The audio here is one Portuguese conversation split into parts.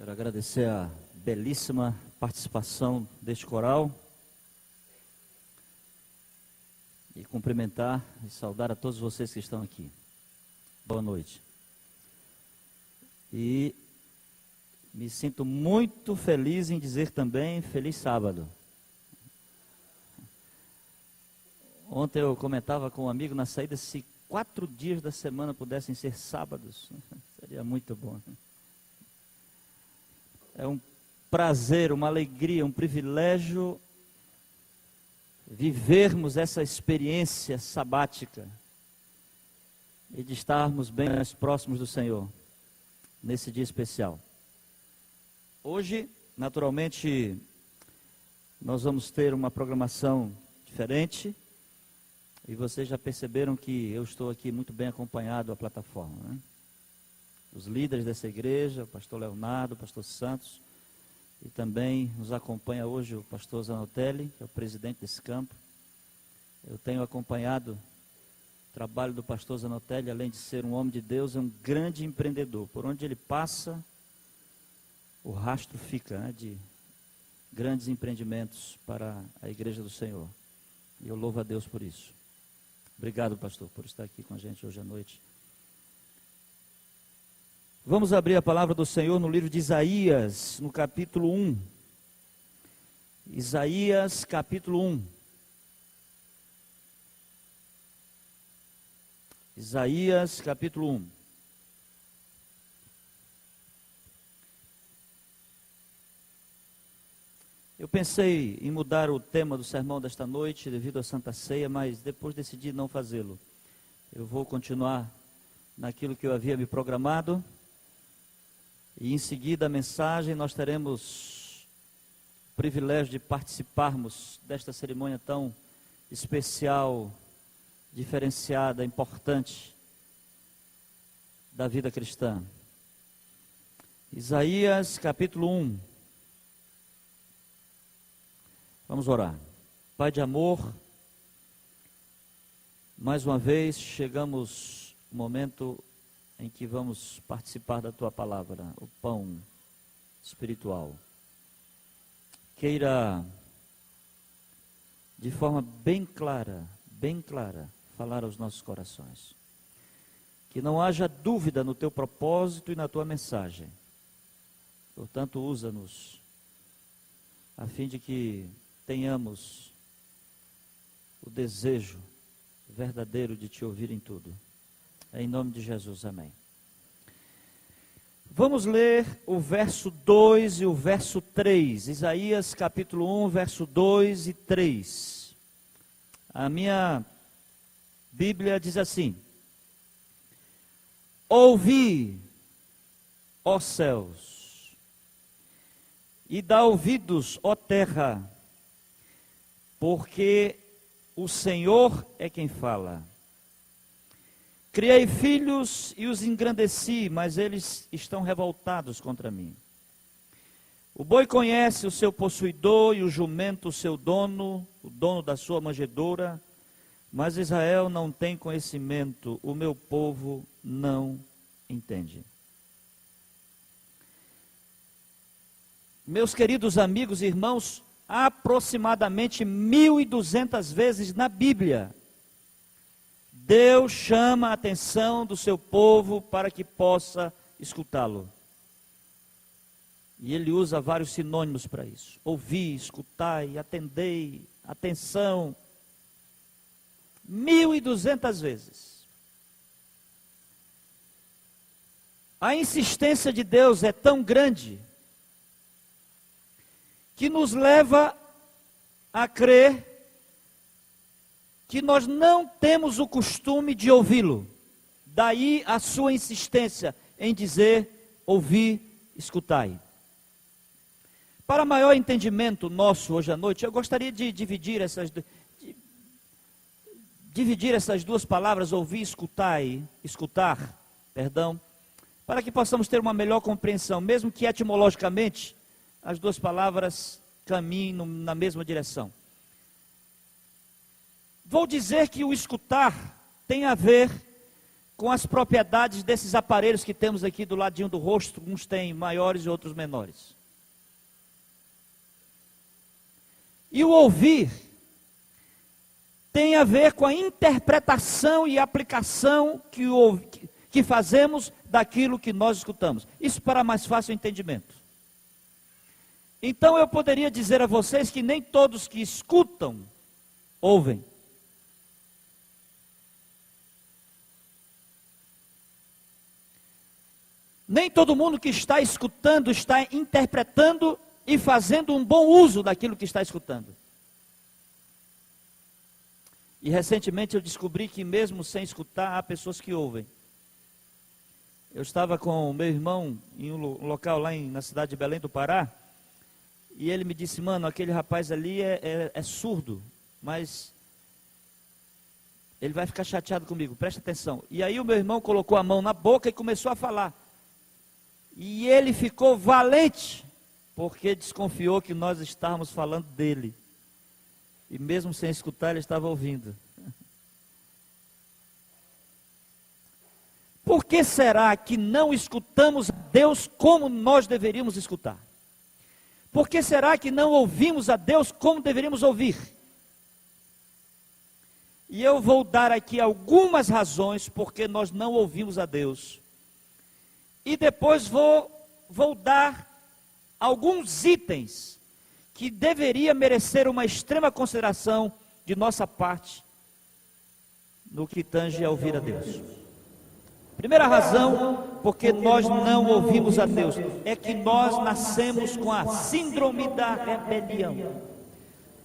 Quero agradecer a belíssima participação deste coral e cumprimentar e saudar a todos vocês que estão aqui. Boa noite. E me sinto muito feliz em dizer também feliz sábado. Ontem eu comentava com um amigo na saída, se 4 dias da semana pudessem ser sábados, seria muito bom. É um prazer, uma alegria, um privilégio vivermos essa experiência sabática e de estarmos bem mais próximos do Senhor nesse dia especial. Hoje, naturalmente, nós vamos ter uma programação diferente e vocês já perceberam que eu estou aqui muito bem acompanhado à plataforma, né? Os líderes dessa igreja, o pastor Leonardo, o pastor Santos, e também nos acompanha hoje o pastor Zanotelli, que é o presidente desse campo. Eu tenho acompanhado o trabalho do pastor Zanotelli, além de ser um homem de Deus, é um grande empreendedor. Por onde ele passa, o rastro fica, né, de grandes empreendimentos para a igreja do Senhor. E eu louvo a Deus por isso. Obrigado, pastor, por estar aqui com a gente hoje à noite. Vamos abrir a palavra do Senhor no livro de Isaías, no capítulo 1. Isaías, capítulo 1. Isaías, capítulo 1. Eu pensei em mudar o tema do sermão desta noite devido à Santa Ceia, mas depois decidi não fazê-lo. Eu vou continuar naquilo que eu havia me programado. E em seguida a mensagem, nós teremos o privilégio de participarmos desta cerimônia tão especial, diferenciada, importante da vida cristã. Isaías capítulo 1. Vamos orar. Pai de amor, mais uma vez chegamos no momento em que vamos participar da Tua palavra, o pão espiritual. Queira, de forma bem clara, falar aos nossos corações. Que não haja dúvida no Teu propósito e na Tua mensagem. Portanto, usa-nos, a fim de que tenhamos o desejo verdadeiro de Te ouvir em tudo. Em nome de Jesus, amém. Vamos ler o verso 2 e o verso 3. Isaías capítulo 1, verso 2 e 3. A minha Bíblia diz assim: Ouvi, ó céus, e dá ouvidos, ó terra, porque o Senhor é quem fala. Criei filhos e os engrandeci, mas eles estão revoltados contra mim. O boi conhece o seu possuidor e o jumento o seu dono, o dono da sua manjedoura, mas Israel não tem conhecimento, o meu povo não entende. Meus queridos amigos e irmãos, aproximadamente 1.200 vezes na Bíblia, Deus chama a atenção do seu povo para que possa escutá-lo. E Ele usa vários sinônimos para isso. Ouvi, escutai, atendei, atenção. 1.200 vezes. A insistência de Deus é tão grande que nos leva a crer que nós não temos o costume de ouvi-lo. Daí a sua insistência em dizer, ouvi, escutai. Para maior entendimento nosso hoje à noite, eu gostaria de dividir essas duas palavras, ouvir, escutar, para que possamos ter uma melhor compreensão, mesmo que etimologicamente as duas palavras caminhem na mesma direção. Vou dizer que o escutar tem a ver com as propriedades desses aparelhos que temos aqui do ladinho do rosto, uns têm maiores e outros menores. E o ouvir tem a ver com a interpretação e aplicação que fazemos daquilo que nós escutamos. Isso para mais fácil entendimento. Então eu poderia dizer a vocês que nem todos que escutam, ouvem. Nem todo mundo que está escutando está interpretando e fazendo um bom uso daquilo que está escutando. E recentemente eu descobri que mesmo sem escutar, há pessoas que ouvem. Eu estava com o meu irmão em um local lá na cidade de Belém do Pará, e ele me disse, mano, aquele rapaz ali é surdo, mas ele vai ficar chateado comigo, presta atenção. E aí o meu irmão colocou a mão na boca e começou a falar. E ele ficou valente, porque desconfiou que nós estávamos falando dele. E mesmo sem escutar, ele estava ouvindo. Por que será que não escutamos a Deus como nós deveríamos escutar? Por que será que não ouvimos a Deus como deveríamos ouvir? E eu vou dar aqui algumas razões porque nós não ouvimos a Deus. E depois vou dar alguns itens que deveria merecer uma extrema consideração de nossa parte no que tange a ouvir a Deus. Primeira razão, porque nós não ouvimos a Deus, é que nós nascemos com a síndrome da rebelião.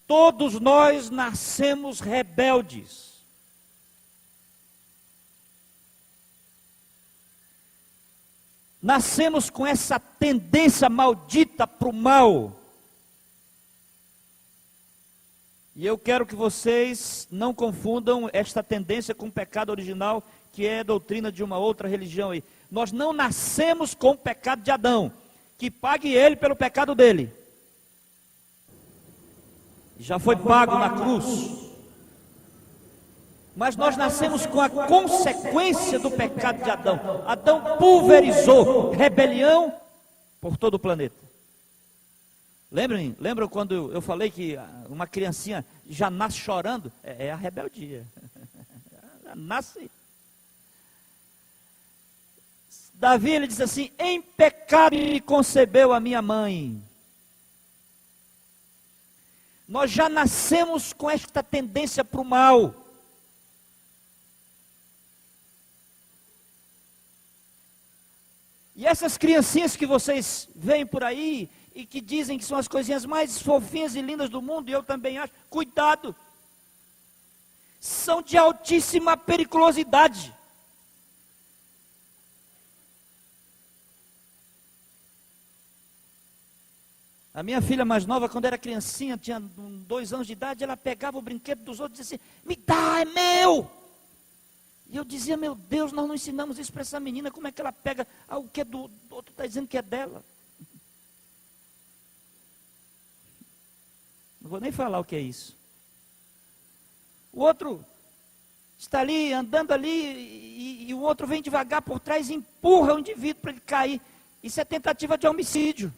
Todos nós nascemos rebeldes. Nascemos com essa tendência maldita para o mal. E eu quero que vocês não confundam esta tendência com o pecado original, que é a doutrina de uma outra religião aí. Nós não nascemos com o pecado de Adão, que pague ele pelo pecado dele. Já foi pago na cruz. Mas nós nascemos com a consequência do pecado de Adão. Adão pulverizou rebelião por todo o planeta. Lembram quando eu falei que uma criancinha já nasce chorando? É a rebeldia. Nasce. Davi, ele diz assim, em pecado me concebeu a minha mãe. Nós já nascemos com esta tendência para o mal. E essas criancinhas que vocês veem por aí, e que dizem que são as coisinhas mais fofinhas e lindas do mundo, e eu também acho, cuidado, são de altíssima periculosidade. A minha filha mais nova, quando era criancinha, tinha 2 anos de idade, ela pegava o brinquedo dos outros e dizia assim, me dá, é meu! E eu dizia, meu Deus, nós não ensinamos isso para essa menina, como é que ela pega o que é do outro, está dizendo que é dela. Não vou nem falar o que é isso. O outro está ali, andando ali, e o outro vem devagar por trás e empurra o indivíduo para ele cair. Isso é tentativa de homicídio.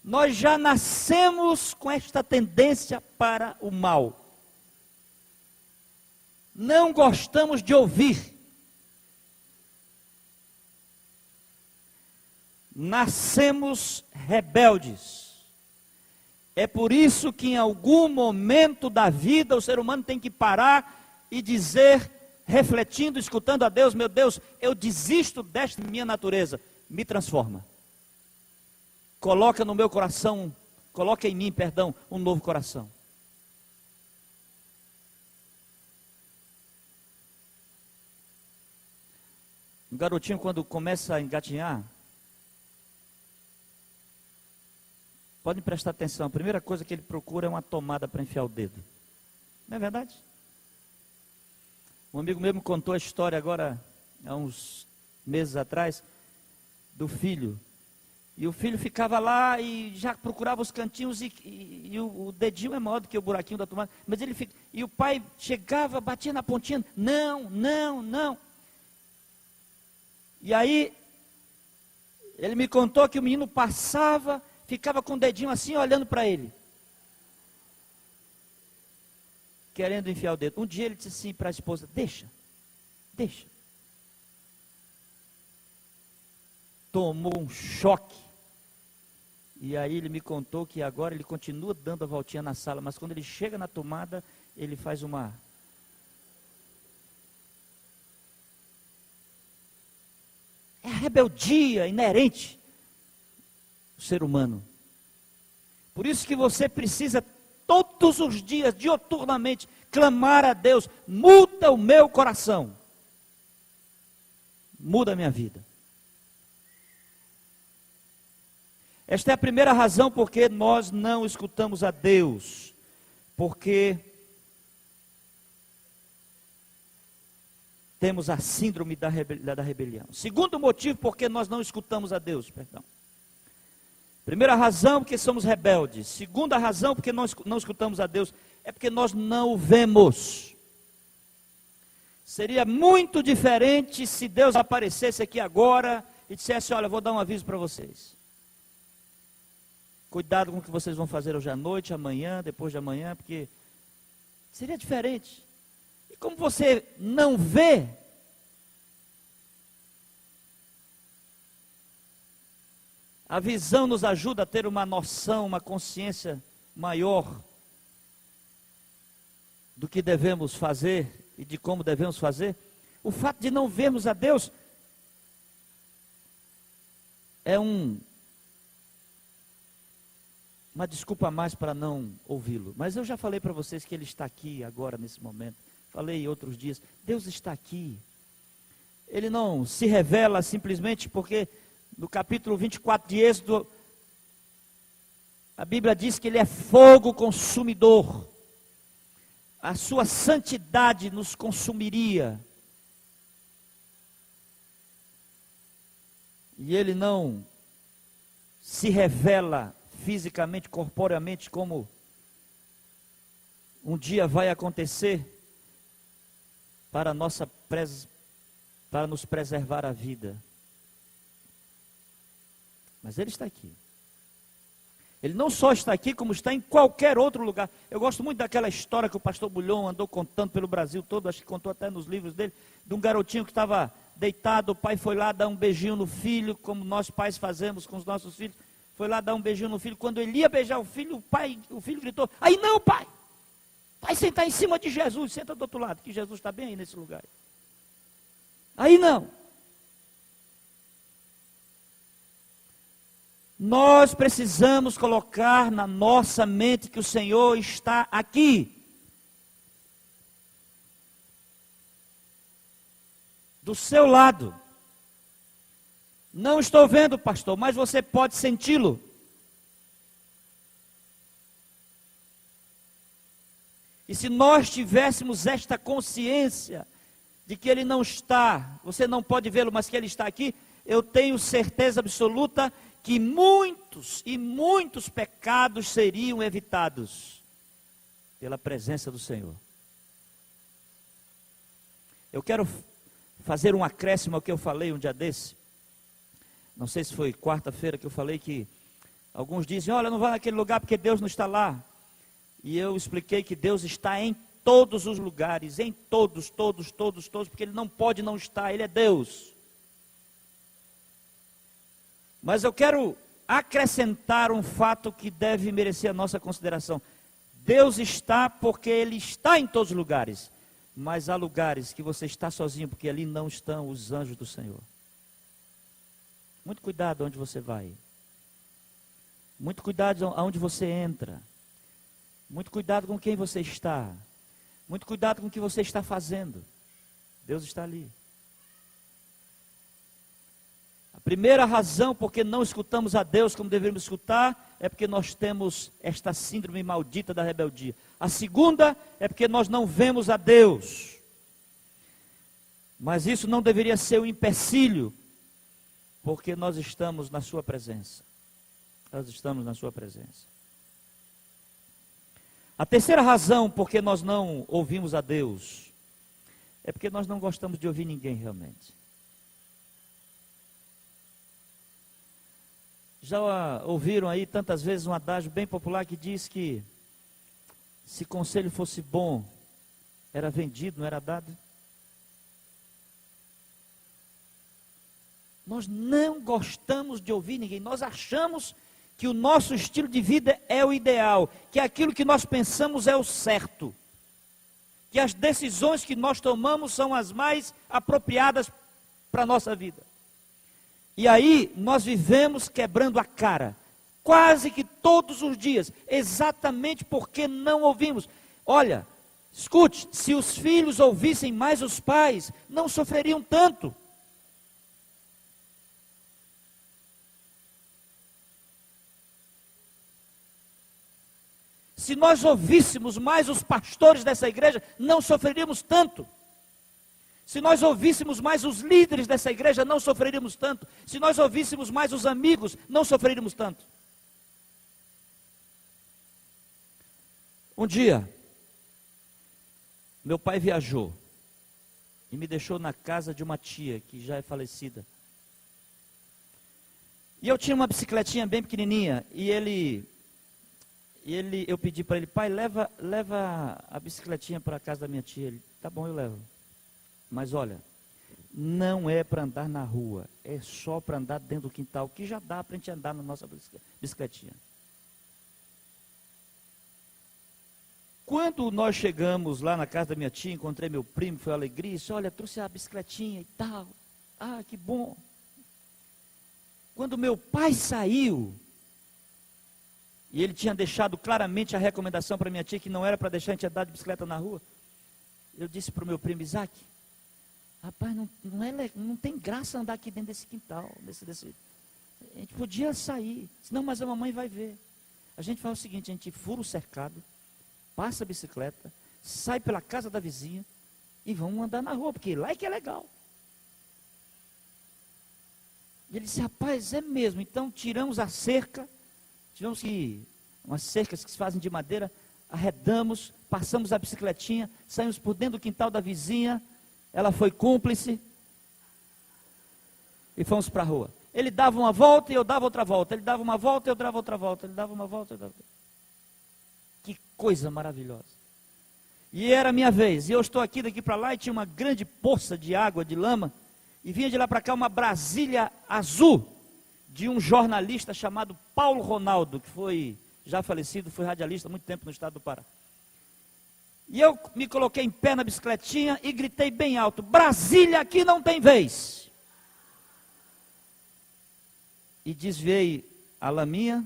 Nós já nascemos com esta tendência para o mal. Não gostamos de ouvir. Nascemos rebeldes. É por isso que em algum momento da vida o ser humano tem que parar e dizer, refletindo, escutando a Deus, meu Deus, eu desisto desta minha natureza, me transforma. Coloca no meu coração, coloca em mim, perdão, um novo coração. Um garotinho quando começa a engatinhar, podem prestar atenção, a primeira coisa que ele procura é uma tomada para enfiar o dedo. Não é verdade? Um amigo meu me contou a história agora, há uns meses atrás, do filho E o filho ficava lá e já procurava os cantinhos e o dedinho é maior do que o buraquinho da tomada. Mas ele fica, e o pai chegava, batia na pontinha, não, não, não. E aí, ele me contou que o menino passava, ficava com o dedinho assim, olhando para ele. Querendo enfiar o dedo. Um dia ele disse assim para a esposa, deixa. Tomou um choque. E aí ele me contou que agora ele continua dando a voltinha na sala, mas quando ele chega na tomada, ele faz uma... É a rebeldia inerente do ser humano. Por isso que você precisa todos os dias, dioturnamente, clamar a Deus, muda o meu coração. Muda a minha vida. Esta é a primeira razão porque nós não escutamos a Deus. Porque temos a síndrome da rebelião. Segundo motivo porque nós não escutamos a Deus, perdão. Primeira razão porque somos rebeldes. Segunda razão porque nós não escutamos a Deus é porque nós não o vemos. Seria muito diferente se Deus aparecesse aqui agora e dissesse, olha, vou dar um aviso para vocês. Cuidado com o que vocês vão fazer hoje à noite, amanhã, depois de amanhã, porque seria diferente. E como você não vê, a visão nos ajuda a ter uma noção, uma consciência maior do que devemos fazer e de como devemos fazer. O fato de não vermos a Deus é uma desculpa a mais para não ouvi-lo. Mas eu já falei para vocês que Ele está aqui agora, nesse momento. Falei outros dias, Deus está aqui. Ele não se revela simplesmente porque no capítulo 24 de Êxodo, a Bíblia diz que Ele é fogo consumidor. A sua santidade nos consumiria. E Ele não se revela fisicamente, corporeamente, como um dia vai acontecer para nos preservar a vida. Mas Ele está aqui. Ele não só está aqui, como está em qualquer outro lugar. Eu gosto muito daquela história que o pastor Bulhon andou contando pelo Brasil todo, acho que contou até nos livros dele, de um garotinho que estava deitado, o pai foi lá dar um beijinho no filho, como nós pais fazemos com os nossos filhos. Foi lá dar um beijinho no filho. Quando ele ia beijar o filho, o filho gritou, aí não, pai! Vai sentar em cima de Jesus, senta do outro lado, que Jesus está bem aí nesse lugar. Aí não. Nós precisamos colocar na nossa mente que o Senhor está aqui. Do seu lado. Não estou vendo, pastor, mas você pode senti-lo. E se nós tivéssemos esta consciência de que Ele não está, você não pode vê-lo, mas que Ele está aqui, eu tenho certeza absoluta que muitos e muitos pecados seriam evitados pela presença do Senhor. Eu quero fazer um acréscimo ao que eu falei um dia desse. Não sei se foi quarta-feira que eu falei que alguns dizem, olha, não vá naquele lugar porque Deus não está lá. E eu expliquei que Deus está em todos os lugares, em todos, porque Ele não pode não estar, Ele é Deus. Mas eu quero acrescentar um fato que deve merecer a nossa consideração. Deus está porque Ele está em todos os lugares. Mas há lugares que você está sozinho, porque ali não estão os anjos do Senhor. Muito cuidado onde você vai. Muito cuidado aonde você entra. Muito cuidado com quem você está. Muito cuidado com o que você está fazendo. Deus está ali. A primeira razão porque não escutamos a Deus como deveríamos escutar é porque nós temos esta síndrome maldita da rebeldia. A segunda é porque nós não vemos a Deus. Mas isso não deveria ser um empecilho Porque nós estamos na sua presença. Nós estamos na sua presença. A terceira razão porque nós não ouvimos a Deus é porque nós não gostamos de ouvir ninguém realmente. Já ouviram aí tantas vezes um adágio bem popular que diz que se conselho fosse bom, era vendido, não era dado? Nós não gostamos de ouvir ninguém, nós achamos que o nosso estilo de vida é o ideal, que aquilo que nós pensamos é o certo, que as decisões que nós tomamos são as mais apropriadas para a nossa vida. E aí nós vivemos quebrando a cara, quase que todos os dias, exatamente porque não ouvimos. Olha, escute, se os filhos ouvissem mais os pais, não sofreriam tanto. Se nós ouvíssemos mais os pastores dessa igreja, não sofreríamos tanto. Se nós ouvíssemos mais os líderes dessa igreja, não sofreríamos tanto. Se nós ouvíssemos mais os amigos, não sofreríamos tanto. Um dia, meu pai viajou e me deixou na casa de uma tia que já é falecida. E eu tinha uma bicicletinha bem pequenininha e eu pedi para ele: pai, leva a bicicletinha para a casa da minha tia. Ele: tá bom, eu levo. Mas olha, não é para andar na rua, é só para andar dentro do quintal, que já dá para a gente andar na nossa bicicletinha. Quando nós chegamos lá na casa da minha tia, encontrei meu primo, foi uma alegria, disse: olha, trouxe a bicicletinha e tal. Ah, que bom. Quando meu pai saiu, e ele tinha deixado claramente a recomendação para minha tia, que não era para deixar a gente andar de bicicleta na rua, eu disse para o meu primo Isaac: rapaz, não tem graça andar aqui dentro desse quintal, a gente podia sair, senão mas a mamãe vai ver. A gente faz o seguinte: a gente fura o cercado, passa a bicicleta, sai pela casa da vizinha e vamos andar na rua, porque lá é que é legal. E ele disse: rapaz, é mesmo. Então tiramos a cerca, tivemos umas cercas que se fazem de madeira, arredamos, passamos a bicicletinha, saímos por dentro do quintal da vizinha, ela foi cúmplice, e fomos para a rua. Ele dava uma volta e eu dava outra volta, ele dava uma volta e eu dava outra volta, ele dava uma volta e eu dava outra. Que coisa maravilhosa. E era a minha vez, e eu estou aqui daqui para lá, e tinha uma grande poça de água, de lama, e vinha de lá para cá uma Brasília azul, de um jornalista chamado Paulo Ronaldo, que foi já falecido, foi radialista há muito tempo no estado do Pará. E eu me coloquei em pé na bicicletinha e gritei bem alto: Brasília, aqui não tem vez. E desviei a laminha,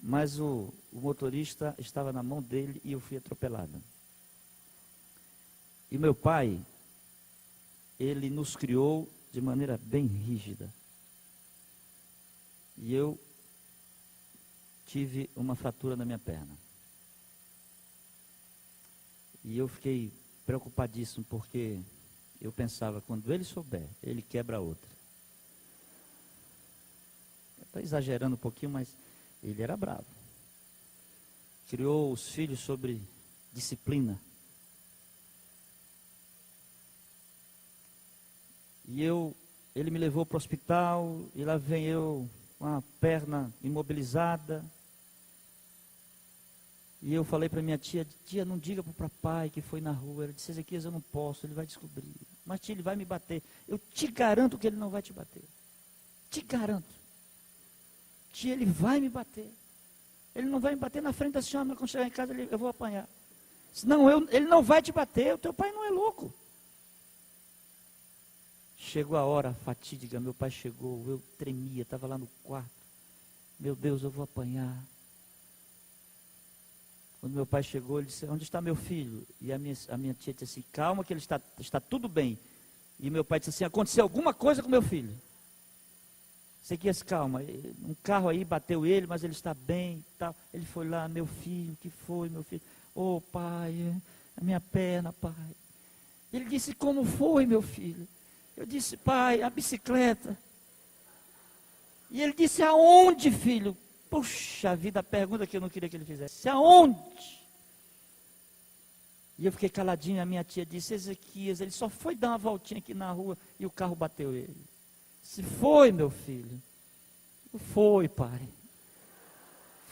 mas o motorista estava na mão dele e eu fui atropelado. E meu pai, ele nos criou de maneira bem rígida. E eu tive uma fratura na minha perna. E eu fiquei preocupadíssimo, porque eu pensava: quando ele souber, ele quebra outra. Estou exagerando um pouquinho, mas ele era bravo. Criou os filhos sobre disciplina. E ele me levou para o hospital, e lá vem eu com a perna imobilizada. E eu falei para minha tia: tia, não diga para o papai que foi na rua. Ela disse: Ezequias, eu não posso, ele vai descobrir. Mas tia, ele vai me bater. Eu te garanto que ele não vai te bater. Te garanto. Tia, ele vai me bater. Ele não vai me bater na frente da senhora, mas quando chegar em casa eu vou apanhar. Senão ele não vai te bater, o teu pai não é louco. Chegou a hora fatídica, meu pai chegou, eu tremia, estava lá no quarto. Meu Deus, eu vou apanhar. Quando meu pai chegou, ele disse: onde está meu filho? E a minha tia disse assim: calma que ele está tudo bem. E meu pai disse assim: aconteceu alguma coisa com meu filho. Ezequias, calma, um carro aí bateu ele, mas ele está bem, tal. Ele foi lá: meu filho, o que foi, meu filho? Oh, pai, a minha perna, pai. Ele disse: como foi, meu filho? Eu disse: pai, a bicicleta. E ele disse, aonde, filho? Puxa vida, a pergunta que eu não queria que ele fizesse. Aonde? E eu fiquei caladinho, a minha tia disse, Ezequias, ele só foi dar uma voltinha aqui na rua e o carro bateu ele. Se foi, meu filho. Foi, pai.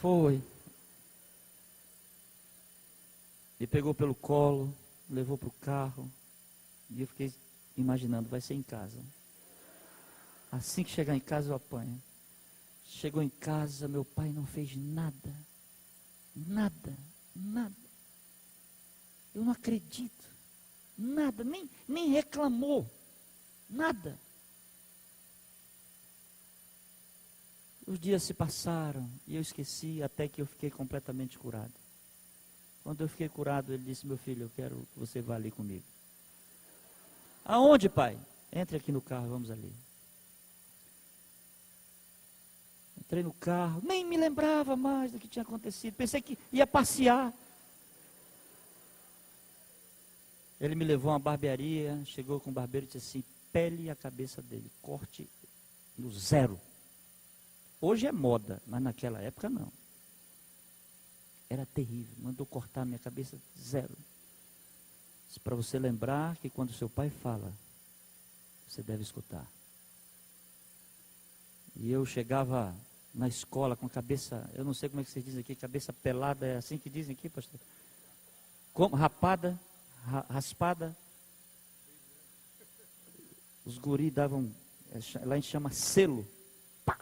Foi. Me pegou pelo colo, levou para o carro. E eu fiquei imaginando, vai ser em casa. Assim que chegar em casa eu apanho. Chegou em casa, meu pai não fez nada. Nada, nada. Eu não acredito. Nada, nem reclamou. Nada. Os dias se passaram e eu esqueci até que eu fiquei completamente curado. Quando eu fiquei curado, ele disse, meu filho, eu quero que você vá ali comigo. Aonde, pai? Entre aqui no carro, vamos ali. Entrei no carro, nem me lembrava mais do que tinha acontecido. Pensei que ia passear. Ele me levou a uma barbearia, chegou com o barbeiro e disse assim, pele a cabeça dele, corte no zero. Hoje é moda, mas naquela época não. Era terrível, mandou cortar minha cabeça zero. Para você lembrar que quando seu pai fala, você deve escutar. E eu chegava na escola com a cabeça, eu não sei como é que vocês dizem aqui, cabeça pelada, é assim que dizem aqui, pastor? Como? Rapada, raspada. Os guris davam, lá a gente chama selo. Pá!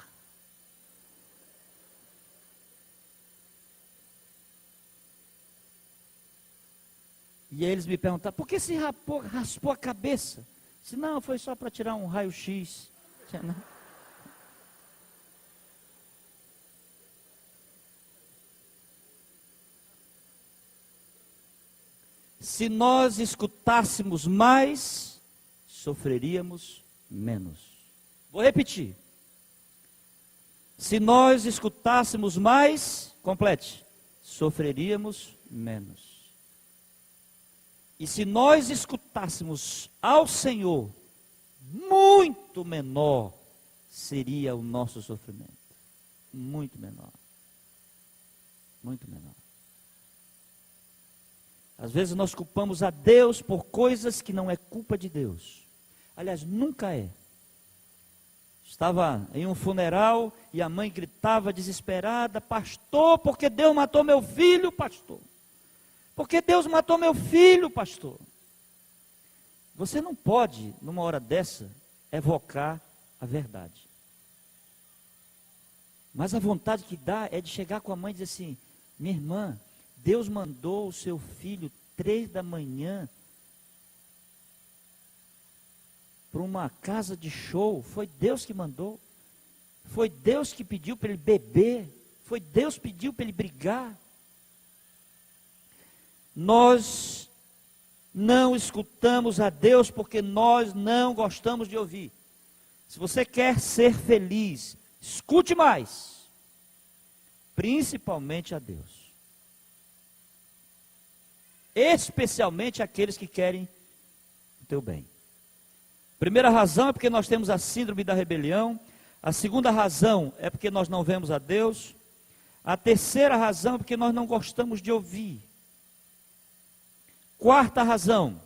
E aí eles me perguntaram, por que se raspou a cabeça? Disse, não, foi só para tirar um raio-x. Se nós escutássemos mais, sofreríamos menos. Vou repetir. Se nós escutássemos mais, complete, sofreríamos menos. E se nós escutássemos ao Senhor, muito menor seria o nosso sofrimento. Muito menor. Muito menor. Às vezes nós culpamos a Deus por coisas que não é culpa de Deus. Aliás, nunca é. Estava em um funeral e a mãe gritava desesperada, pastor, porque Deus matou meu filho, pastor. Porque Deus matou meu filho, pastor. Você não pode, numa hora dessa, evocar a verdade. Mas a vontade que dá é de chegar com a mãe e dizer assim, minha irmã, Deus mandou o seu filho 3 da manhã para uma casa de show. Foi Deus que mandou. Foi Deus que pediu para ele beber. Foi Deus que pediu para ele brigar. Nós não escutamos a Deus porque nós não gostamos de ouvir. Se você quer ser feliz, escute mais, principalmente a Deus. Especialmente aqueles que querem o teu bem. Primeira razão é porque nós temos a síndrome da rebelião. A segunda razão é porque nós não vemos a Deus. A terceira razão é porque nós não gostamos de ouvir. Quarta razão,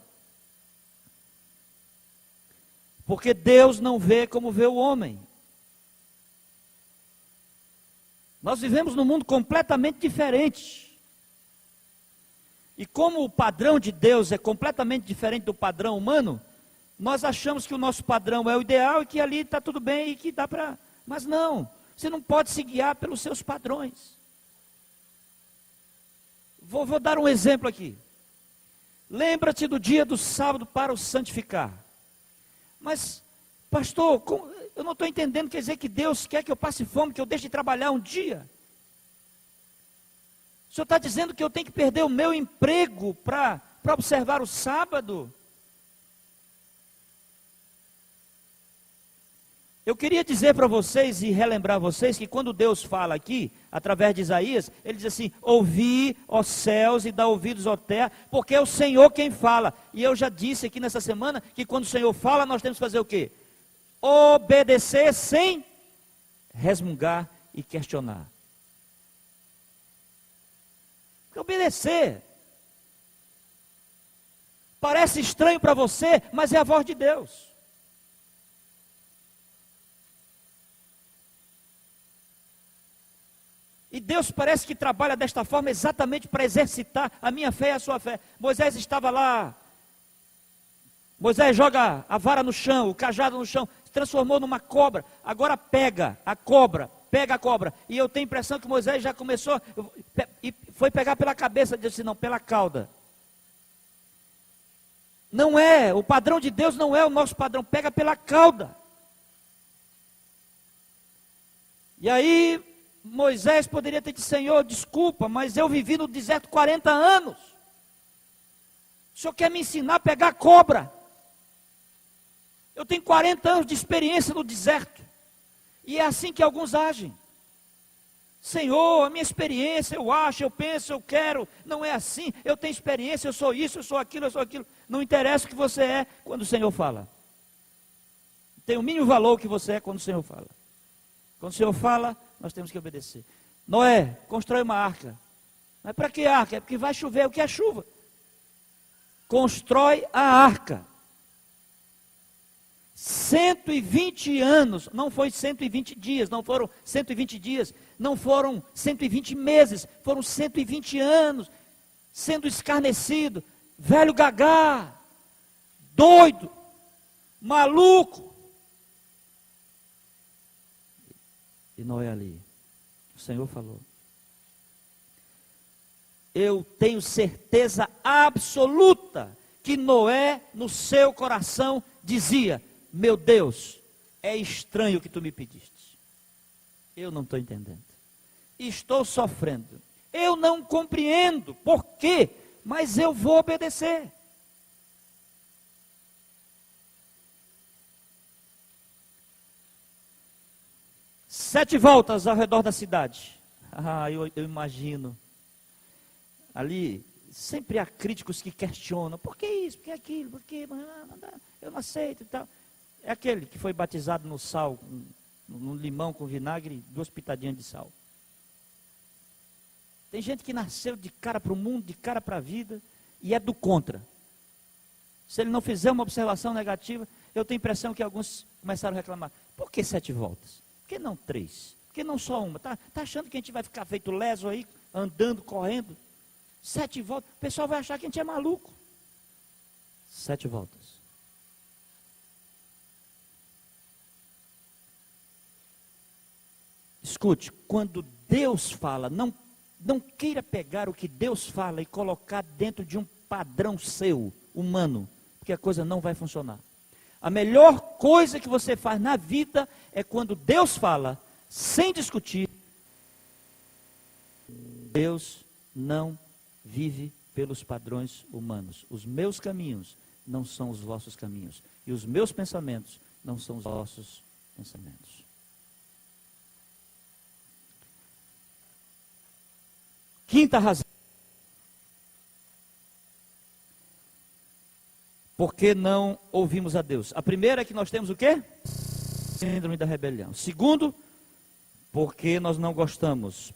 porque Deus não vê como vê o homem. Nós vivemos num mundo completamente diferente. E como o padrão de Deus é completamente diferente do padrão humano, nós achamos que o nosso padrão é o ideal e que ali está tudo bem e que dá para... Mas não, você não pode se guiar pelos seus padrões. Vou dar um exemplo aqui. Lembra-te do dia do sábado para o santificar. Mas, pastor, eu não estou entendendo, quer dizer que Deus quer que eu passe fome, que eu deixe de trabalhar um dia? O senhor está dizendo que eu tenho que perder o meu emprego para observar o sábado? Eu queria dizer para vocês e relembrar vocês que quando Deus fala aqui, através de Isaías, ele diz assim, ouvi, ó céus, e dá ouvidos, ó terra, porque é o Senhor quem fala. E eu já disse aqui nessa semana, que quando o Senhor fala, nós temos que fazer o quê? Obedecer sem resmungar e questionar. Porque obedecer parece estranho para você, mas é a voz de Deus. E Deus parece que trabalha desta forma exatamente para exercitar a minha fé e a sua fé. Moisés estava lá. Moisés joga a vara no chão, o cajado no chão, se transformou numa cobra. Agora pega a cobra. E eu tenho a impressão que Moisés já começou, e foi pegar pela cabeça, disse não, pela cauda. Não é, o padrão de Deus não é o nosso padrão, pega pela cauda. E aí, Moisés poderia ter dito, Senhor, desculpa, mas eu vivi no deserto 40 anos. O Senhor quer me ensinar a pegar cobra. Eu tenho 40 anos de experiência no deserto. E é assim que alguns agem. Senhor, a minha experiência, eu acho, eu penso, eu quero. Não é assim, eu tenho experiência, eu sou isso, eu sou aquilo, eu sou aquilo. Não interessa o que você é quando o Senhor fala. Tem o mínimo valor que você é quando o Senhor fala. Quando o Senhor fala, nós temos que obedecer. Noé, constrói uma arca. Mas para que arca? É porque vai chover, o que é chuva? Constrói a arca. 120 anos, não foi 120 dias, não foram 120 dias, não foram 120 meses, foram 120 anos, sendo escarnecido, velho gagá, doido, maluco. E Noé ali, o Senhor falou, eu tenho certeza absoluta que Noé no seu coração dizia, meu Deus, é estranho o que tu me pediste. Eu não estou entendendo. Estou sofrendo. Eu não compreendo por quê, mas eu vou obedecer. Sete voltas ao redor da cidade. Eu imagino. Ali, sempre há críticos que questionam. Por que isso? Por que aquilo? Por que? Eu não aceito e tal. É aquele que foi batizado no sal, no limão com vinagre, 2 pitadinhas de sal. Tem gente que nasceu de cara para o mundo, de cara para a vida, e é do contra. Se ele não fizer uma observação negativa, eu tenho a impressão que alguns começaram a reclamar. Por que 7 voltas? Por que não 3? Por que não só uma? Está achando que a gente vai ficar feito leso aí, andando, correndo? 7 voltas, o pessoal vai achar que a gente é maluco. 7 voltas. Escute, quando Deus fala, não queira pegar o que Deus fala e colocar dentro de um padrão seu, humano, porque a coisa não vai funcionar. A melhor coisa que você faz na vida é quando Deus fala, sem discutir. Deus não vive pelos padrões humanos. Os meus caminhos não são os vossos caminhos. E os meus pensamentos não são os vossos pensamentos. Quinta razão. Por que não ouvimos a Deus? A primeira é que nós temos o quê? Síndrome da rebelião. Segundo, porque nós não gostamos,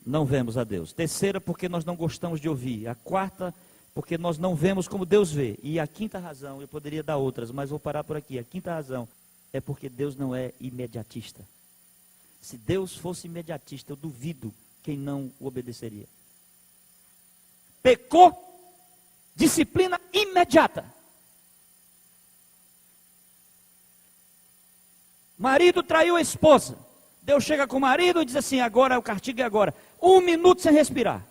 não vemos a Deus. Terceira, porque nós não gostamos de ouvir. A quarta, porque nós não vemos como Deus vê. E a quinta razão, eu poderia dar outras, mas vou parar por aqui. A quinta razão é porque Deus não é imediatista. Se Deus fosse imediatista, eu duvido quem não o obedeceria. Pecou, disciplina imediata. Marido traiu a esposa. Deus chega com o marido e diz assim, agora o castigo é agora. 1 minuto sem respirar.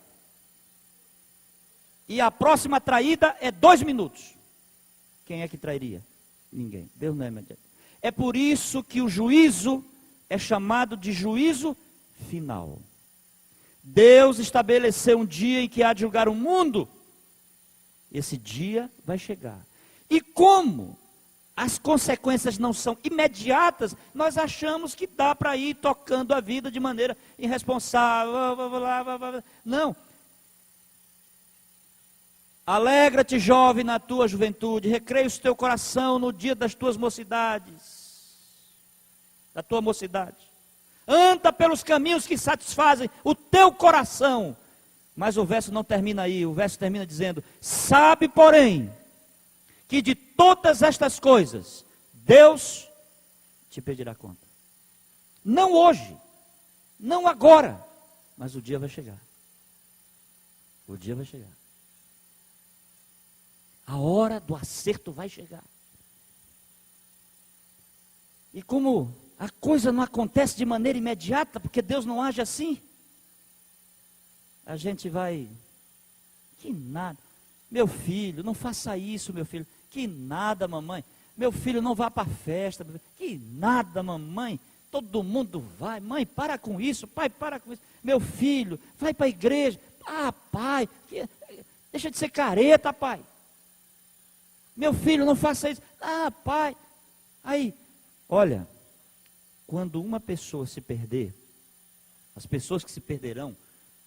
E a próxima traída é 2 minutos. Quem é que trairia? Ninguém. Deus não é imediato. É por isso que o juízo é chamado de juízo final. Deus estabeleceu um dia em que há de julgar o mundo. Esse dia vai chegar. E como as consequências não são imediatas, nós achamos que dá para ir tocando a vida de maneira irresponsável. Não. Alegra-te, jovem, na tua juventude. Recreia o teu coração no dia das tuas mocidades. Da tua mocidade. anda pelos caminhos que satisfazem o teu coração. Mas o verso não termina aí, o verso termina dizendo: sabe, porém, que de todas estas coisas, Deus te pedirá conta. Não hoje, não agora, mas o dia vai chegar. O dia vai chegar. A hora do acerto vai chegar. E como a coisa não acontece de maneira imediata, porque Deus não age assim, a gente vai, que nada, meu filho, não faça isso, meu filho, que nada, mamãe, meu filho, não vá para a festa, que nada, mamãe, todo mundo vai, mãe, para com isso, pai, para com isso, meu filho, vai para a igreja, pai, deixa de ser careta, pai, meu filho, não faça isso, pai, aí, olha, quando uma pessoa se perder, as pessoas que se perderão,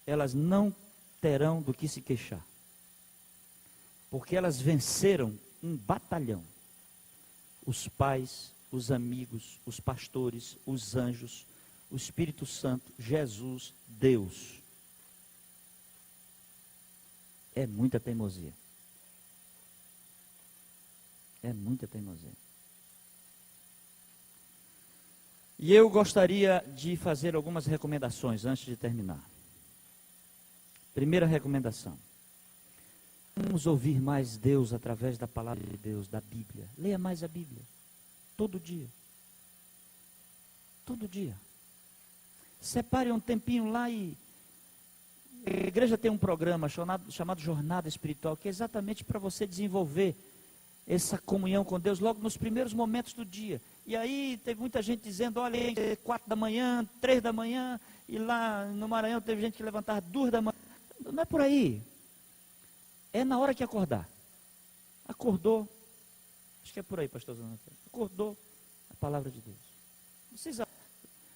elas não terão do que se queixar, porque elas venceram um batalhão, os pais, os amigos, os pastores, os anjos, o Espírito Santo, Jesus, Deus. É muita teimosia. É muita teimosia. E eu gostaria de fazer algumas recomendações antes de terminar. Primeira recomendação. Vamos ouvir mais Deus através da palavra de Deus, da Bíblia. Leia mais a Bíblia. Todo dia. Todo dia. Separe um tempinho lá e... A igreja tem um programa chamado Jornada Espiritual, que é exatamente para você desenvolver essa comunhão com Deus logo nos primeiros momentos do dia. E aí teve muita gente dizendo, olha, 4 da manhã, 3 da manhã, e lá no Maranhão teve gente que levantava 2 da manhã. Não é por aí. É na hora que acordar. Acordou. Acho que é por aí, pastor Zanata. Acordou a palavra de Deus.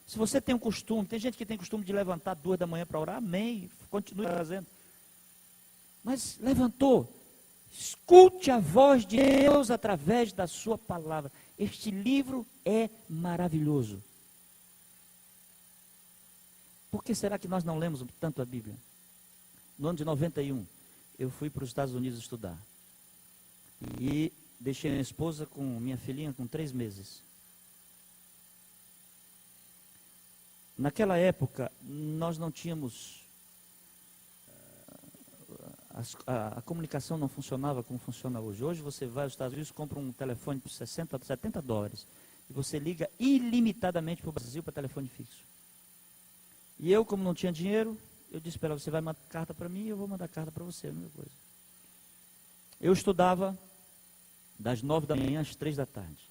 Se você tem um costume, tem gente que tem costume de levantar 2 da manhã para orar, amém, continue fazendo. Mas levantou, escute a voz de Deus através da sua palavra. Este livro é maravilhoso. Por que será que nós não lemos tanto a Bíblia? No ano de 91, eu fui para os Estados Unidos estudar. E deixei minha esposa com minha filhinha com 3 meses. Naquela época, nós não tínhamos... A comunicação não funcionava como funciona hoje. Hoje você vai aos Estados Unidos, compra um telefone por $70 e você liga ilimitadamente para o Brasil para telefone fixo. E eu, como não tinha dinheiro, eu disse para ela, você vai mandar carta para mim e eu vou mandar carta para você, a mesma coisa. Eu estudava das 9 da manhã às 3 da tarde.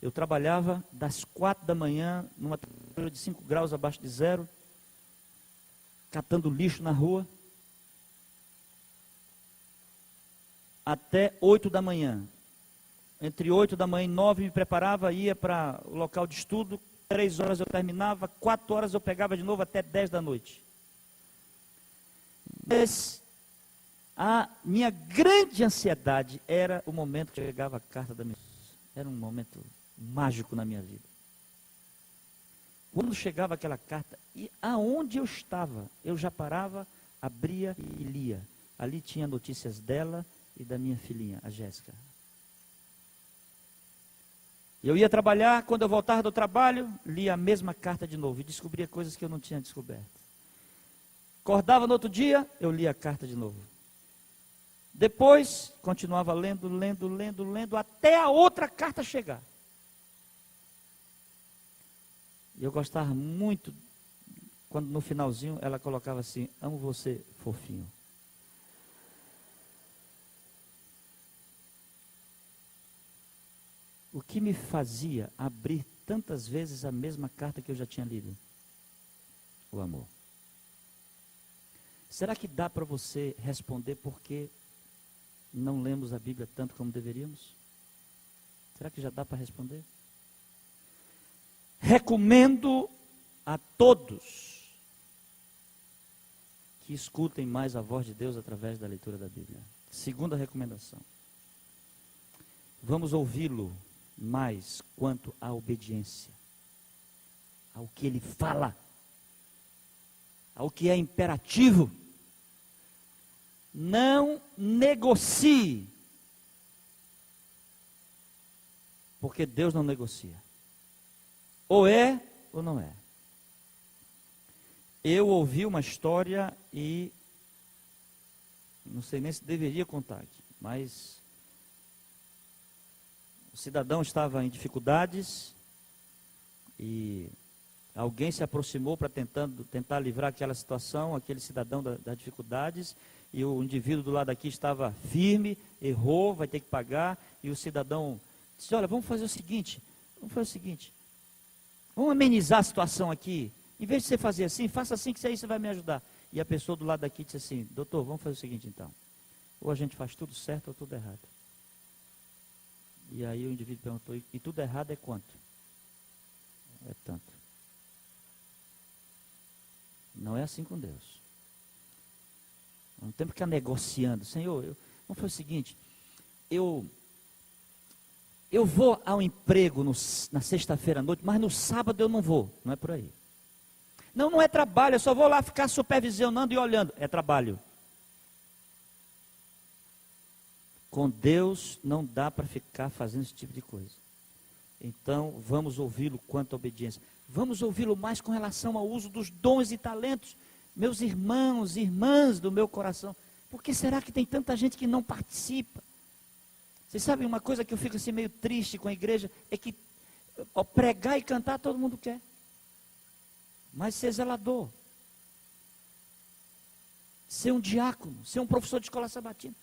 Eu trabalhava das 4 da manhã, numa temperatura de 5 graus abaixo de zero, catando lixo na rua, até 8 da manhã. Entre 8 da manhã e 9 me preparava, ia para o local de estudo, 3 horas eu terminava, 4 horas eu pegava de novo até 10 da noite. Mas a minha grande ansiedade era o momento que chegava a carta da minha esposa. Era um momento mágico na minha vida. Quando chegava aquela carta, e aonde eu estava, eu já parava, abria e lia. Ali tinha notícias dela e da minha filhinha, a Jéssica. Eu ia trabalhar, quando eu voltava do trabalho, lia a mesma carta de novo e descobria coisas que eu não tinha descoberto. Acordava no outro dia, eu lia a carta de novo. Depois, continuava lendo, até a outra carta chegar. E eu gostava muito, quando no finalzinho ela colocava assim, amo você, fofinho. O que me fazia abrir tantas vezes a mesma carta que eu já tinha lido? O amor. Será que dá para você responder por que não lemos a Bíblia tanto como deveríamos? Será que já dá para responder? Recomendo a todos que escutem mais a voz de Deus através da leitura da Bíblia. Segunda recomendação. Vamos ouvi-lo mais quanto à obediência. ao que ele fala, ao que é imperativo. Não negocie, porque Deus não negocia. Ou é ou não é. Eu ouvi uma história e não sei nem se deveria contar aqui, mas o cidadão estava em dificuldades e alguém se aproximou para tentar livrar aquela situação, aquele cidadão das dificuldades, e o indivíduo do lado aqui estava firme, errou, vai ter que pagar, e o cidadão disse: olha, vamos fazer o seguinte, vamos amenizar a situação aqui, em vez de você fazer assim, faça assim que isso aí você vai me ajudar. E a pessoa do lado daqui disse assim: doutor, vamos fazer o seguinte então, ou a gente faz tudo certo ou tudo errado. E aí o indivíduo perguntou: e tudo errado é quanto? É tanto. Não é assim com Deus. Não temos que ficar negociando. Senhor, vamos fazer o seguinte, eu vou ao emprego na sexta-feira à noite, mas no sábado eu não vou. Não é por aí. Não é trabalho, eu só vou lá ficar supervisionando e olhando. É trabalho. Com Deus não dá para ficar fazendo esse tipo de coisa. Então vamos ouvi-lo quanto à obediência. Vamos ouvi-lo mais com relação ao uso dos dons e talentos. Meus irmãos e irmãs do meu coração, por que será que tem tanta gente que não participa? Vocês sabem uma coisa que eu fico assim meio triste com a igreja, é que pregar e cantar todo mundo quer. Mas ser zelador, ser um diácono, ser um professor de escola sabatina.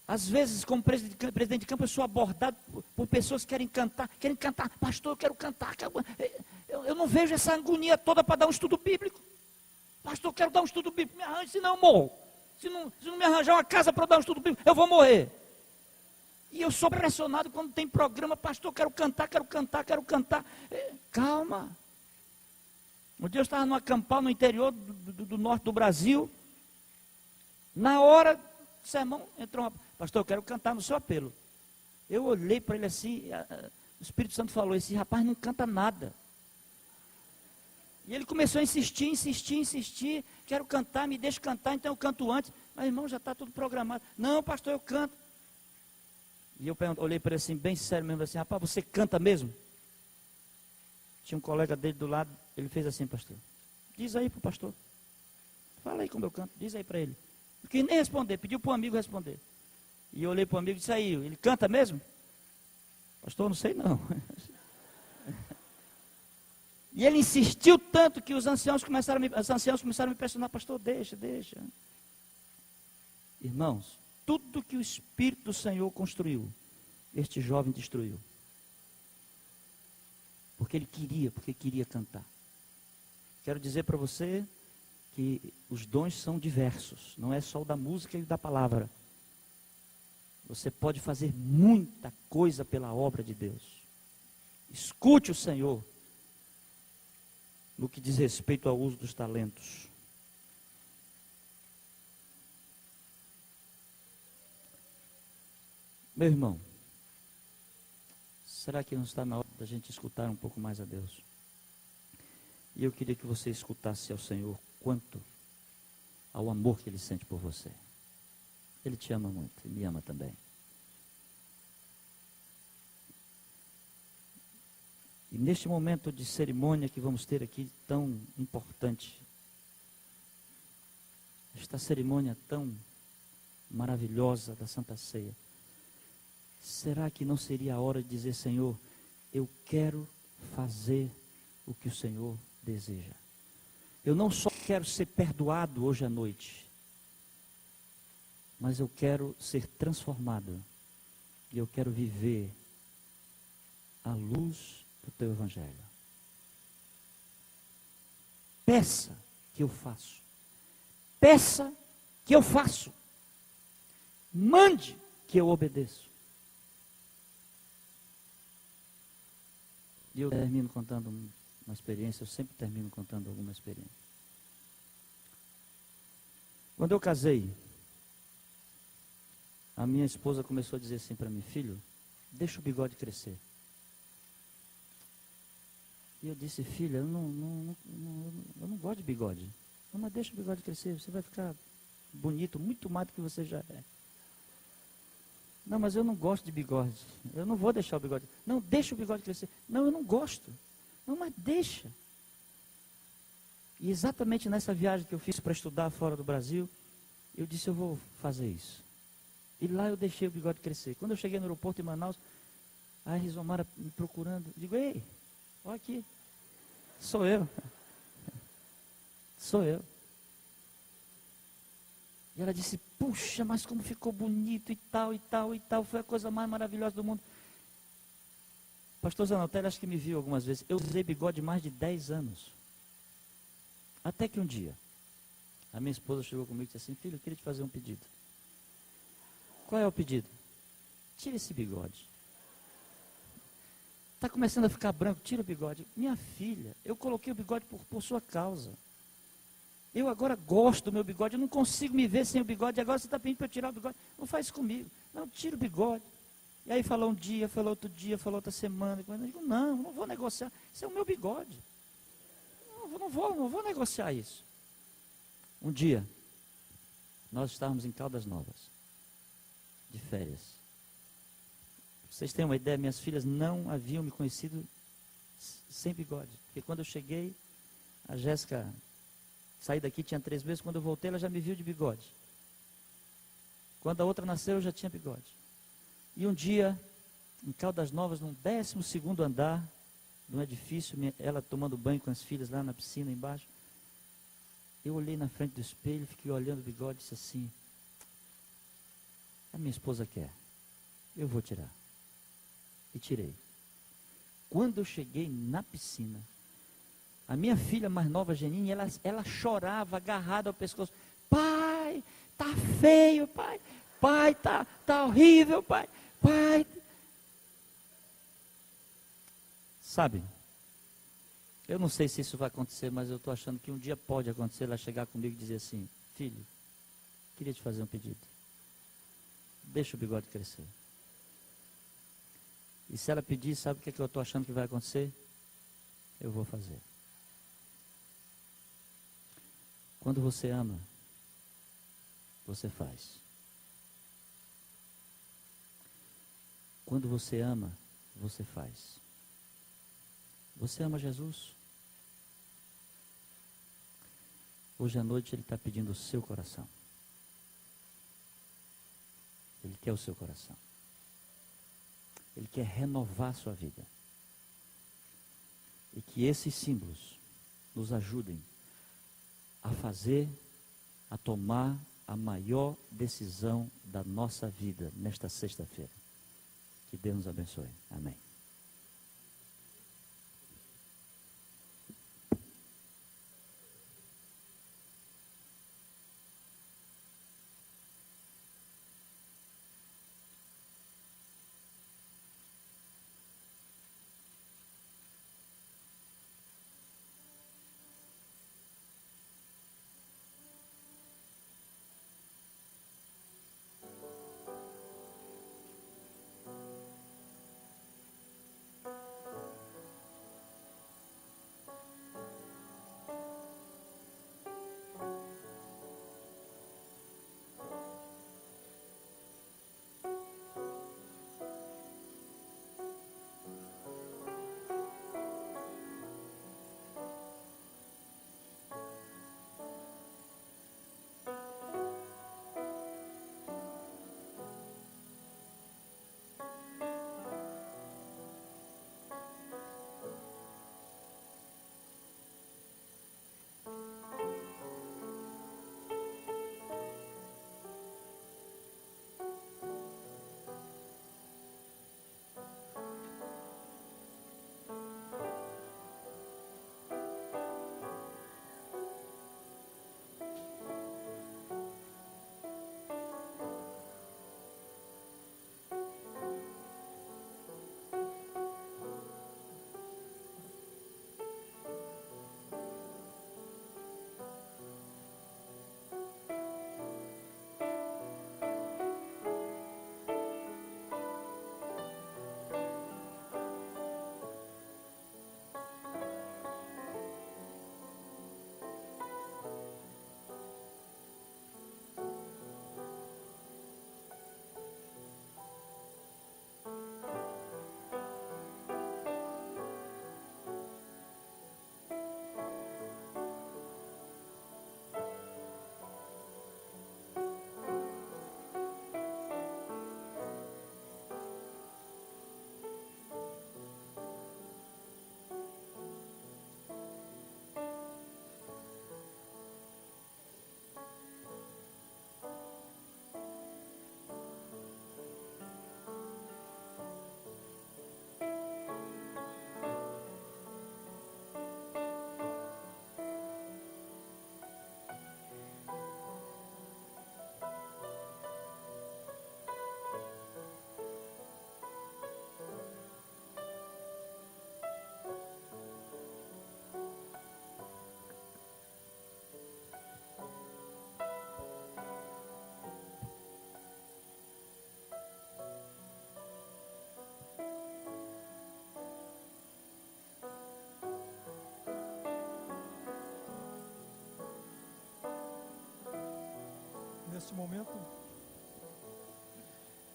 Às vezes, como presidente de campo, eu sou abordado por pessoas que querem cantar, pastor, eu quero cantar. Eu não vejo essa agonia toda para dar um estudo bíblico. Pastor, eu quero dar um estudo bíblico, me arranje, senão eu morro. Se não me arranjar uma casa para dar um estudo bíblico, eu vou morrer. E eu sou pressionado quando tem programa: pastor, eu quero cantar. Calma. Um dia eu estava numa campal no interior do norte do Brasil. Na hora do sermão, entrou uma: pastor, eu quero cantar no seu apelo. Eu olhei para ele assim, o Espírito Santo falou: esse rapaz não canta nada. E ele começou a insistir, quero cantar, me deixa cantar, então eu canto antes. Mas irmão, já está tudo programado. Não, pastor, eu canto. E eu olhei para ele assim, bem sério mesmo, assim: rapaz, você canta mesmo? Tinha um colega dele do lado, ele fez assim: pastor, diz aí para o pastor, fala aí como eu canto, diz aí para ele. Não quis nem responder, pediu para o amigo responder. E eu olhei para o amigo e disse: aí, ele canta mesmo? Pastor, não sei não. E ele insistiu tanto que os anciãos começaram a me pressionar: pastor, deixa. Irmãos, tudo que o Espírito do Senhor construiu, este jovem destruiu. Porque queria cantar. Quero dizer para você que os dons são diversos, não é só o da música e o da palavra. Você pode fazer muita coisa pela obra de Deus. Escute o Senhor no que diz respeito ao uso dos talentos. Meu irmão, será que não está na hora da gente escutar um pouco mais a Deus? E eu queria que você escutasse ao Senhor quanto ao amor que Ele sente por você. Ele te ama muito e me ama também. E neste momento de cerimônia que vamos ter aqui, tão importante, esta cerimônia tão maravilhosa da Santa Ceia, será que não seria a hora de dizer: Senhor, eu quero fazer o que o Senhor deseja. Eu não só quero ser perdoado hoje à noite, mas eu quero ser transformado. E eu quero viver à luz do Teu Evangelho. Peça que eu faço. Peça que eu faço. Mande que eu obedeço. E eu termino contando uma experiência, eu sempre termino contando alguma experiência. Quando eu casei, a minha esposa começou a dizer assim para mim: filho, deixa o bigode crescer. E eu disse, filha, eu não gosto de bigode. Não, mas deixa o bigode crescer, você vai ficar bonito, muito mais do que você já é. Não, mas eu não gosto de bigode. Eu não vou deixar o bigode. Não, deixa o bigode crescer. Não, eu não gosto. Não, mas deixa. E exatamente nessa viagem que eu fiz para estudar fora do Brasil, eu disse, eu vou fazer isso. E lá eu deixei o bigode crescer. Quando eu cheguei no aeroporto em Manaus, a Rizomara me procurando, digo, ei, olha aqui, sou eu. Sou eu. E ela disse, puxa, mas como ficou bonito e tal, e tal, e tal, foi a coisa mais maravilhosa do mundo. Pastor Zanotelo, acho que me viu algumas vezes, eu usei bigode mais de 10 anos. Até que um dia, a minha esposa chegou comigo e disse assim, filho, eu queria te fazer um pedido. Qual é o pedido? Tira esse bigode. Está começando a ficar branco, tira o bigode. Minha filha, eu coloquei o bigode por sua causa. Eu agora gosto do meu bigode, eu não consigo me ver sem o bigode, agora você está pedindo para eu tirar o bigode. Não faz isso comigo. Não, tira o bigode. E aí falou um dia, falou outro dia, falou outra semana. Eu digo, não vou negociar. Isso é o meu bigode. Não vou negociar isso. Um dia, nós estávamos em Caldas Novas, de férias. Pra vocês terem uma ideia, minhas filhas não haviam me conhecido sem bigode. Porque quando eu cheguei, a Jéssica, saí daqui, tinha 3 meses, quando eu voltei, ela já me viu de bigode. Quando a outra nasceu, eu já tinha bigode. E um dia, em Caldas Novas, no 12º andar de um edifício, ela tomando banho com as filhas lá na piscina embaixo, eu olhei na frente do espelho, fiquei olhando o bigode e disse assim, a minha esposa quer, eu vou tirar. E tirei. Quando eu cheguei na piscina, a minha filha mais nova, Janine, ela chorava, agarrada ao pescoço, pai, tá feio, pai, tá horrível, pai. Sabe, eu não sei se isso vai acontecer, mas eu estou achando que um dia pode acontecer, ela chegar comigo e dizer assim, filho, queria te fazer um pedido. Deixa o bigode crescer. E se ela pedir, sabe o que eu estou achando que vai acontecer? Eu vou fazer. Quando você ama, você faz. Quando você ama, você faz. Você ama Jesus? Hoje à noite Ele está pedindo o seu coração. Ele quer o seu coração. Ele quer renovar a sua vida. E que esses símbolos nos ajudem a tomar a maior decisão da nossa vida nesta sexta-feira. Que Deus nos abençoe. Amém.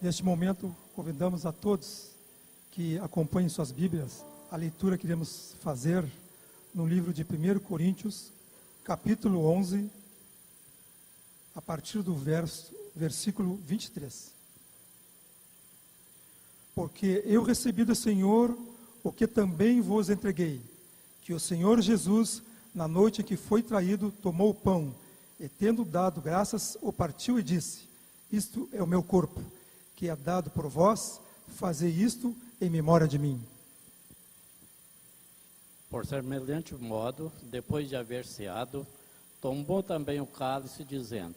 Neste momento, convidamos a todos que acompanhem suas Bíblias, a leitura que iremos fazer no livro de 1 Coríntios, capítulo 11, a partir do versículo 23. Porque eu recebi do Senhor o que também vos entreguei, que o Senhor Jesus, na noite que foi traído, tomou o pão, e tendo dado graças, o partiu e disse: isto é o meu corpo, que é dado por vós, fazei isto em memória de mim. Por semelhante modo, depois de haver ceado, tomou também o cálice, dizendo: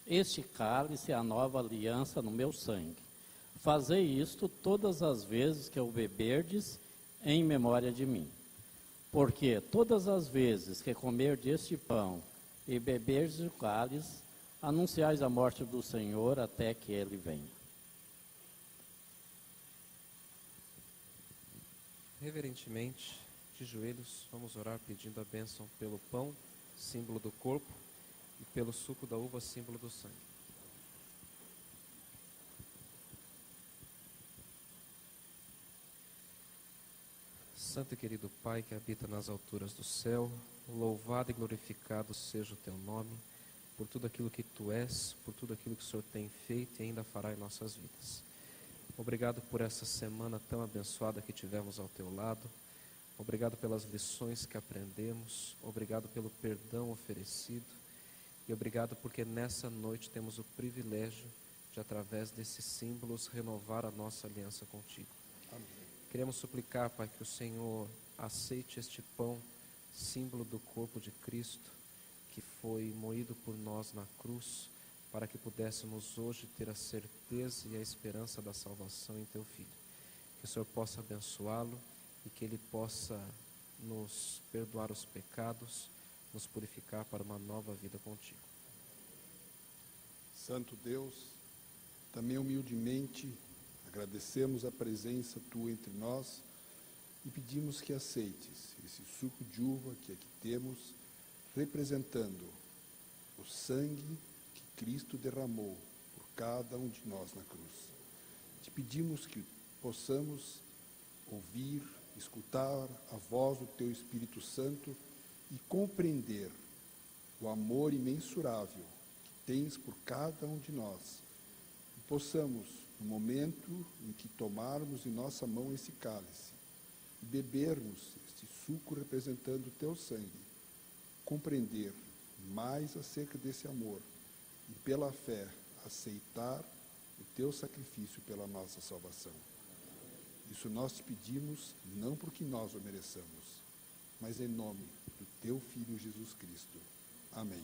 este cálice é a nova aliança no meu sangue. Fazei isto todas as vezes que o beberdes, em memória de mim. Porque todas as vezes que comerdes este pão e beberdes o cálice, anunciais a morte do Senhor até que ele venha. Reverentemente, de joelhos, vamos orar pedindo a bênção pelo pão, símbolo do corpo, e pelo suco da uva, símbolo do sangue. Santo e querido Pai que habita nas alturas do céu, louvado e glorificado seja o Teu nome, por tudo aquilo que Tu és, por tudo aquilo que o Senhor tem feito e ainda fará em nossas vidas. Obrigado por essa semana tão abençoada que tivemos ao Teu lado, obrigado pelas lições que aprendemos, obrigado pelo perdão oferecido e obrigado porque nessa noite temos o privilégio de, através desses símbolos, renovar a nossa aliança contigo. Queremos suplicar, Pai, que o Senhor aceite este pão, símbolo do corpo de Cristo, que foi moído por nós na cruz, para que pudéssemos hoje ter a certeza e a esperança da salvação em Teu Filho. Que o Senhor possa abençoá-lo e que Ele possa nos perdoar os pecados, nos purificar para uma nova vida contigo. Santo Deus, também humildemente agradecemos a presença Tua entre nós e pedimos que aceites esse suco de uva que aqui temos, representando o sangue que Cristo derramou por cada um de nós na cruz. Te pedimos que possamos ouvir, escutar a voz do Teu Espírito Santo e compreender o amor imensurável que Tens por cada um de nós. E possamos, no momento em que tomarmos em nossa mão esse cálice e bebermos este suco representando o Teu sangue, compreender mais acerca desse amor e pela fé aceitar o Teu sacrifício pela nossa salvação. Isso nós te pedimos não porque nós o mereçamos, mas em nome do Teu Filho Jesus Cristo. Amém.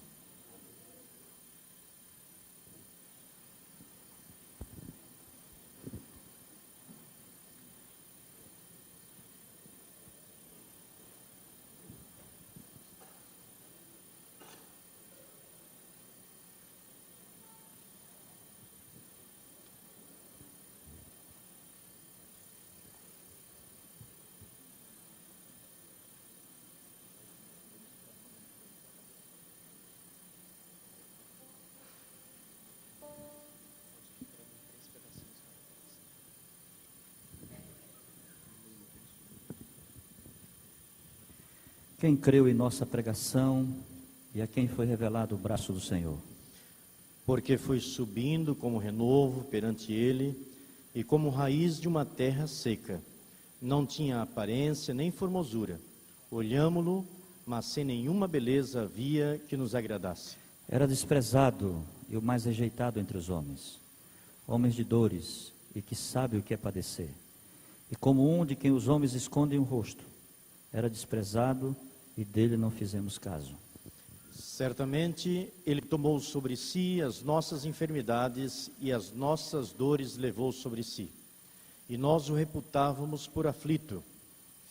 Quem creu em nossa pregação e a quem foi revelado o braço do Senhor? Porque fui subindo como renovo perante ele, e como raiz de uma terra seca. Não tinha aparência nem formosura. Olhámo-lo, mas sem nenhuma beleza havia que nos agradasse. Era desprezado e o mais rejeitado entre os homens, homens de dores e que sabe o que é padecer. E como um de quem os homens escondem o rosto, era desprezado e dele não fizemos caso. Certamente ele tomou sobre si as nossas enfermidades e as nossas dores levou sobre si. E nós o reputávamos por aflito,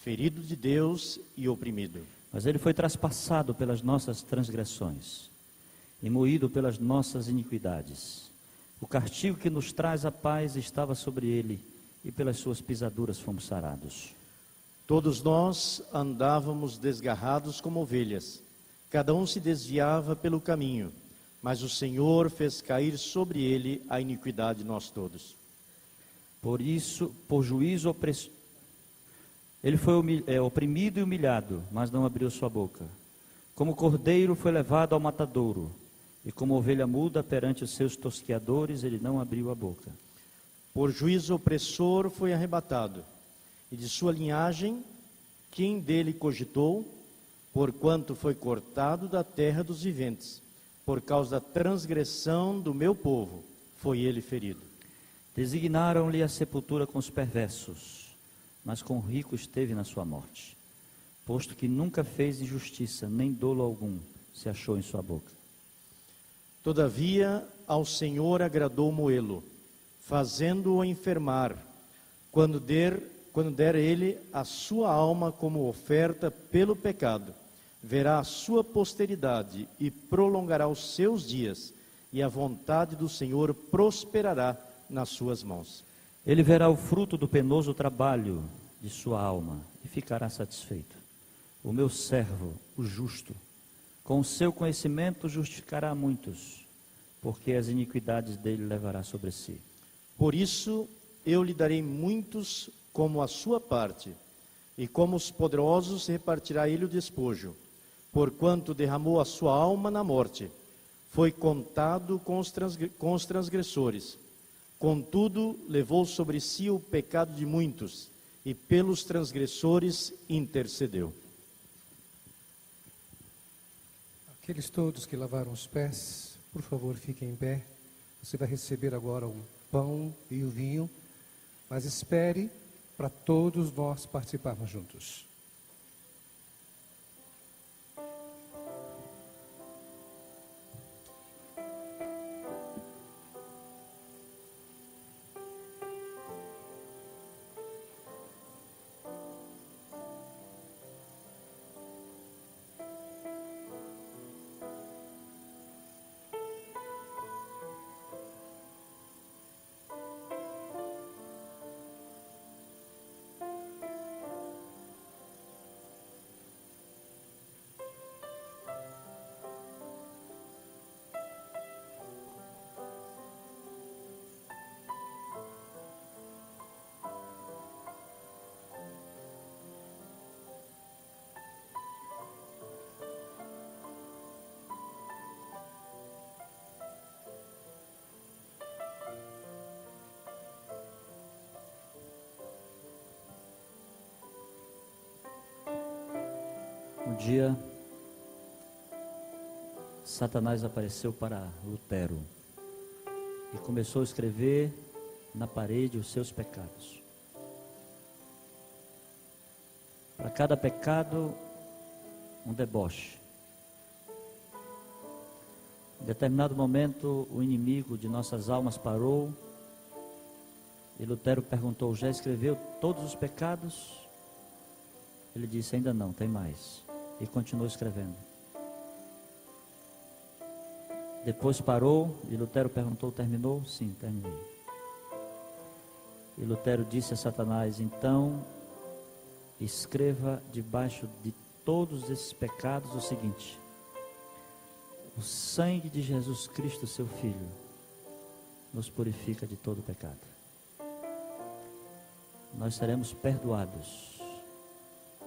ferido de Deus e oprimido. Mas ele foi traspassado pelas nossas transgressões e moído pelas nossas iniquidades. O castigo que nos traz a paz estava sobre ele, e pelas suas pisaduras fomos sarados. Todos nós andávamos desgarrados como ovelhas. Cada um se desviava pelo caminho. mas o Senhor fez cair sobre ele a iniquidade de nós todos. Por isso, por juízo opressor, ele foi oprimido e humilhado, mas não abriu sua boca. Como cordeiro foi levado ao matadouro, e como ovelha muda perante os seus tosqueadores, ele não abriu a boca. Por juízo opressor foi arrebatado, e de sua linhagem, quem dele cogitou, porquanto foi cortado da terra dos viventes, por causa da transgressão do meu povo, foi ele ferido. Designaram-lhe a sepultura com os perversos, mas com o rico esteve na sua morte, posto que nunca fez injustiça, nem dolo algum se achou em sua boca. Todavia, ao Senhor agradou moê-lo, fazendo-o enfermar, quando der ele a sua alma como oferta pelo pecado, verá a sua posteridade e prolongará os seus dias, e a vontade do Senhor prosperará nas suas mãos. Ele verá o fruto do penoso trabalho de sua alma e ficará satisfeito. O meu servo, o justo, com o seu conhecimento justificará muitos, porque as iniquidades dele levará sobre si. Por isso eu lhe darei muitos como a sua parte, e como os poderosos repartirá ele o despojo, porquanto derramou a sua alma na morte, foi contado com os transgressores. Contudo, levou sobre si o pecado de muitos, e pelos transgressores intercedeu. Aqueles todos que lavaram os pés, por favor, fiquem em pé. Você vai receber agora o pão e o vinho, mas espere para todos nós participarmos juntos. Um dia, Satanás apareceu para Lutero e começou a escrever na parede os seus pecados. Para cada pecado, um deboche. Em determinado momento, o inimigo de nossas almas parou e Lutero perguntou: já escreveu todos os pecados? Ele disse: ainda não, tem mais. E continuou escrevendo. Depois parou e Lutero perguntou: terminou? Sim, terminei. E Lutero disse a Satanás: então, escreva debaixo de todos esses pecados o seguinte: o sangue de Jesus Cristo, seu Filho, nos purifica de todo pecado. Nós seremos perdoados,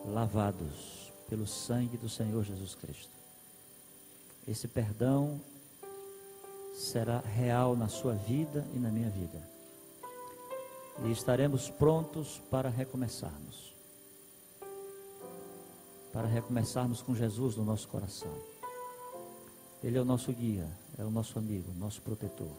lavados pelo sangue do Senhor Jesus Cristo. Esse perdão será real na sua vida e na minha vida. E estaremos prontos para recomeçarmos. Para recomeçarmos com Jesus no nosso coração. Ele é o nosso guia, é o nosso amigo, nosso protetor.